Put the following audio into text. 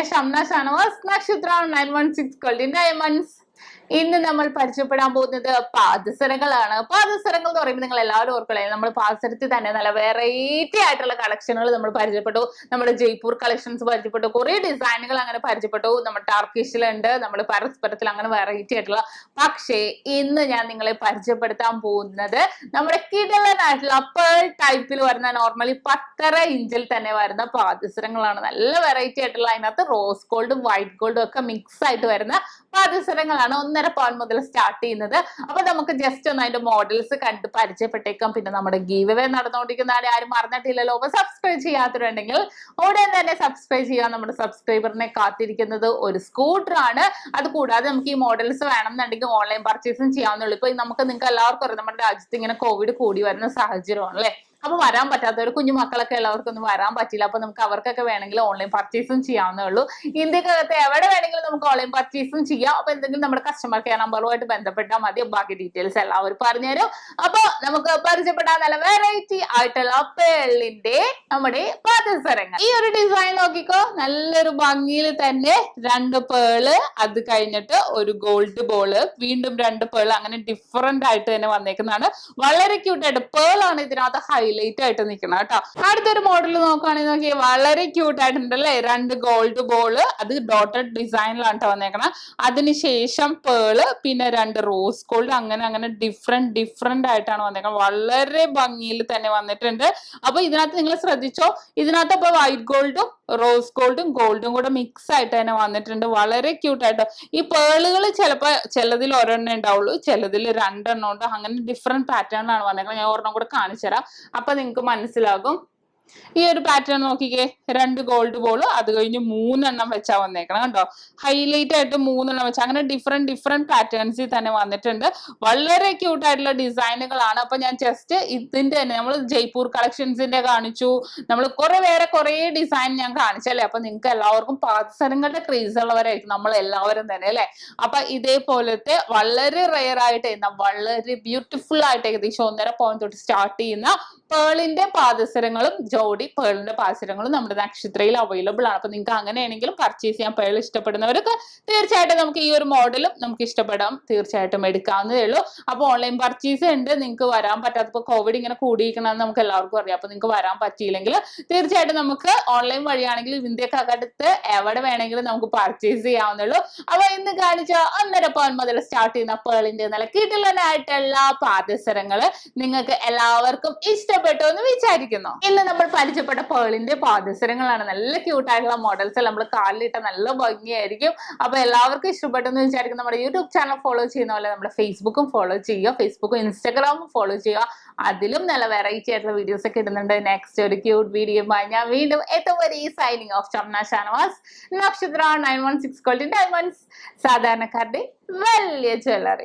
ഞാൻ ഷംന ഷാനവാസ്, നക്ഷത്ര 916 golden diamonds. ഇന്ന് നമ്മൾ പരിചയപ്പെടാൻ പോകുന്നത് പാദസരങ്ങളാണ്. പാദസരങ്ങൾ എന്ന് പറയുമ്പോൾ നിങ്ങൾ എല്ലാവരും ഓർക്കളെ, നമ്മൾ പാദസരത്തിൽ തന്നെ നല്ല വെറൈറ്റി ആയിട്ടുള്ള കളക്ഷനുകൾ നമ്മൾ പരിചയപ്പെട്ടു. നമ്മുടെ ജയ്പൂർ കളക്ഷൻസ് പരിചയപ്പെട്ടു, കുറെ ഡിസൈനുകൾ അങ്ങനെ പരിചയപ്പെട്ടു. നമ്മുടെ ടർക്കിഷിലുണ്ട്, നമ്മൾ പരസ്പരത്തിൽ അങ്ങനെ വെറൈറ്റി ആയിട്ടുള്ള. പക്ഷേ ഇന്ന് ഞാൻ നിങ്ങളെ പരിചയപ്പെടുത്താൻ പോകുന്നത് നമ്മുടെ കിടലനായിട്ടുള്ള പേൾ ടൈപ്പിൽ വരുന്ന നോർമലി 10.5 ഇഞ്ചിൽ തന്നെ വരുന്ന പാദസരങ്ങളാണ്. നല്ല വെറൈറ്റി ആയിട്ടുള്ള, അതിനകത്ത് റോസ് ഗോൾഡും വൈറ്റ് ഗോൾഡും ഒക്കെ മിക്സ് ആയിട്ട് വരുന്ന പാദസരങ്ങളാണ്. 1.5 പവൻ മുതൽ സ്റ്റാർട്ട് ചെയ്യുന്നത്. അപ്പൊ നമുക്ക് ജസ്റ്റ് ഒന്ന് അതിന്റെ മോഡൽസ് കണ്ട് പരിചയപ്പെട്ടേക്കാം. പിന്നെ നമ്മുടെ ഗീവ് അവേ നടന്നുകൊണ്ടിരിക്കുന്നതാണ്, ആരും മറന്നിട്ടില്ലല്ലോ. അപ്പൊ സബ്സ്ക്രൈബ് ചെയ്യാത്തവരുണ്ടെങ്കിൽ ഉടൻ തന്നെ സബ്സ്ക്രൈബ് ചെയ്യുക. നമ്മുടെ സബ്സ്ക്രൈബറിനെ കാത്തിരിക്കുന്നത് ഒരു സ്കൂട്ടർ ആണ്. അത് കൂടാതെ നമുക്ക് ഈ മോഡൽസ് വേണമെന്നുണ്ടെങ്കിൽ ഓൺലൈൻ പർച്ചേസും ചെയ്യാവുന്നുള്ളൂ. ഇപ്പൊ നിങ്ങൾക്ക് എല്ലാവർക്കും അറിയാം, നമ്മുടെ രാജ്യത്ത് ഇങ്ങനെ കോവിഡ് കൂടി വരുന്ന സാഹചര്യമാണ് അല്ലെ. അപ്പൊ വരാൻ പറ്റാത്തവർ, കുഞ്ഞു മക്കളൊക്കെ എല്ലാവർക്കൊന്നും വരാൻ പറ്റില്ല. അപ്പൊ നമുക്ക് അവർക്കൊക്കെ വേണമെങ്കിൽ ഓൺലൈൻ പർച്ചേസും ചെയ്യാവുന്നേ ഉള്ളൂ. ഇന്ത്യക്കകത്ത് എവിടെ വേണമെങ്കിലും നമുക്ക് ഓൺലൈൻ പർച്ചേസും ചെയ്യാം. അപ്പൊ എന്തെങ്കിലും നമ്മുടെ കസ്റ്റമർ കെയർ നമ്പറുമായിട്ട് ബന്ധപ്പെട്ടാൽ മതി. ബാക്കി ഡീറ്റെയിൽസ് എല്ലാവരും പറഞ്ഞുതരും. അപ്പൊ നമുക്ക് പരിചയപ്പെടാൻ നല്ല വെറൈറ്റി ആയിട്ടുള്ള പേളിന്റെ നമ്മുടെ പാദസരങ്ങൾ. ഈ ഒരു ഡിസൈൻ നോക്കിക്കോ, നല്ലൊരു ഭംഗിയിൽ തന്നെ 2 പേള്, അത് കഴിഞ്ഞിട്ട് ഒരു ഗോൾഡ് ബോള്, വീണ്ടും 2 പേള്, അങ്ങനെ ഡിഫറെന്റ് ആയിട്ട് തന്നെ വന്നേക്കുന്നതാണ്. വളരെ ക്യൂട്ടായിട്ട് പേളാണ് ഇതിനകത്ത് ഹൈലൈറ്റ് ആയിട്ട് നിൽക്കണം കേട്ടോ. അടുത്തൊരു മോഡൽ നോക്കുകയാണെങ്കിൽ നോക്കിയാൽ വളരെ ക്യൂട്ട് ആയിട്ടുണ്ടല്ലേ. 2 ഗോൾഡ് ബോള്, അത് ഡോട്ടഡ് ഡിസൈനിലാണ് വന്നേക്കണം. അതിനുശേഷം പേള്, പിന്നെ 2 റോസ് ഗോൾഡ്, അങ്ങനെ ഡിഫറെന്റ് ആയിട്ടാണ് വന്നേക്കണം. വളരെ ഭംഗിയിൽ തന്നെ വന്നിട്ടുണ്ട്. അപ്പൊ ഇതിനകത്ത് നിങ്ങൾ ശ്രദ്ധിച്ചോ, ഇതിനകത്ത് അപ്പൊ വൈറ്റ് ഗോൾഡും റോസ് ഗോൾഡും ഗോൾഡും കൂടെ മിക്സ് ആയിട്ട് തന്നെ വന്നിട്ടുണ്ട്. വളരെ ക്യൂട്ടായിട്ട്. ഈ പേളുകൾ ചിലപ്പോൾ ചിലതിൽ ഒരെണ്ണം ഉണ്ടാവുള്ളൂ, ചിലതിൽ 2 എണ്ണം ഉണ്ട്. അങ്ങനെ ഡിഫറെന്റ് പാറ്റേണിലാണ് വന്നേക്കുന്നത്. ഞാൻ ഒരെണ്ണം കൂടെ കാണിച്ചു തരാം, അപ്പൊ നിങ്ങൾക്ക് മനസ്സിലാകും. ഈ ഒരു പാറ്റേൺ നോക്കിക്കേ, 2 ഗോൾഡ് ബോള്, അത് കഴിഞ്ഞ് 3 എണ്ണം വെച്ചാ വന്നേക്കണം കണ്ടോ. ഹൈലൈറ്റ് ആയിട്ട് 3 എണ്ണം വെച്ചാൽ അങ്ങനെ ഡിഫറെന്റ് പാറ്റേൺസിൽ തന്നെ വന്നിട്ടുണ്ട്. വളരെ ക്യൂട്ട് ആയിട്ടുള്ള ഡിസൈനുകളാണ്. അപ്പൊ ഞാൻ ജസ്റ്റ് ഇതിന്റെ തന്നെ നമ്മൾ ജയ്പൂർ കളക്ഷൻസിന്റെ കാണിച്ചു, നമ്മൾ കുറെ ഡിസൈൻ ഞാൻ കാണിച്ചല്ലേ. അപ്പൊ നിങ്ങൾക്ക് എല്ലാവർക്കും പാദസരങ്ങളുടെ ക്രേസ് ഉള്ളവരായിരിക്കും നമ്മൾ എല്ലാവരും തന്നെ അല്ലെ. അപ്പൊ ഇതേപോലത്തെ വളരെ റെയർ ആയിട്ട്, വളരെ ബ്യൂട്ടിഫുൾ ആയിട്ട് ഏകദേശം 1.5 പവൻ തൊട്ട് സ്റ്റാർട്ട് ചെയ്യുന്ന പേളിന്റെ പാദസരങ്ങളും ജോഡി പേളിന്റെ പാദസരങ്ങളും നമ്മുടെ നക്ഷത്രയിൽ അവൈലബിൾ ആണ്. അപ്പൊ നിങ്ങൾക്ക് അങ്ങനെയാണെങ്കിലും പർച്ചേസ് ചെയ്യാൻ, പേൾ ഇഷ്ടപ്പെടുന്നവരൊക്കെ തീർച്ചയായിട്ടും നമുക്ക് ഈ ഒരു മോഡലും നമുക്ക് ഇഷ്ടപ്പെടാം, തീർച്ചയായിട്ടും എടുക്കാവുന്നതേ ഉള്ളൂ. അപ്പൊ ഓൺലൈൻ പർച്ചേസ് ഉണ്ട്. നിങ്ങൾക്ക് വരാൻ പറ്റാത്തപ്പോൾ കോവിഡ് ഇങ്ങനെ കൂടിയിരിക്കണമെന്ന് നമുക്ക് എല്ലാവർക്കും അറിയാം. അപ്പൊ നിങ്ങൾക്ക് വരാൻ പറ്റിയില്ലെങ്കിൽ തീർച്ചയായിട്ടും നമുക്ക് ഓൺലൈൻ വഴിയാണെങ്കിൽ ഇന്ത്യക്കകത്ത് എവിടെ വേണമെങ്കിലും നമുക്ക് പർച്ചേസ് ചെയ്യാവുന്നുള്ളൂ. അപ്പൊ ഇന്ന് കാണിച്ച 1.5 പവൻ മുതൽ സ്റ്റാർട്ട് ചെയ്യുന്ന പേളിന്റെ നല്ല കിടിലനായിട്ടുള്ള പാദസരങ്ങള് നിങ്ങൾക്ക് എല്ലാവർക്കും ഇഷ്ടപ്പെട്ടു എന്ന് വിചാരിക്കുന്നു. ഇന്ന് നമ്മൾ പരിചയപ്പെട്ട പേളിന്റെ പാദസരങ്ങളാണ്. നല്ല ക്യൂട്ടായിട്ടുള്ള മോഡൽസ്, നമ്മൾ കാലിലിട്ട നല്ല ഭംഗിയായിരിക്കും. അപ്പൊ എല്ലാവർക്കും ഇഷ്ടപ്പെട്ടു എന്ന് വിചാരിക്കും. നമ്മുടെ യൂട്യൂബ് ചാനൽ ഫോളോ ചെയ്യുന്ന പോലെ നമ്മുടെ ഫേസ്ബുക്കും ഫോളോ ചെയ്യുക, ഫേസ്ബുക്കും ഇൻസ്റ്റാഗ്രാമും ഫോളോ ചെയ്യുക. അതിലും നല്ല വെറൈറ്റി ആയിട്ടുള്ള വീഡിയോസ് ഒക്കെ ഇടുന്നുണ്ട്. നെക്സ്റ്റ് ഒരു ക്യൂട്ട് വീഡിയോയുമായി ഞാൻ വീണ്ടും എത്തുവരെ സൈനിങ് ഓഫ്. ഷംന ഷാനവാസ്, നക്ഷത്ര 916 ഗോൾഡൻ ഡയമണ്ട്സ്, സാധാരണക്കാരുടെ വലിയ ജ്വല്ലറി.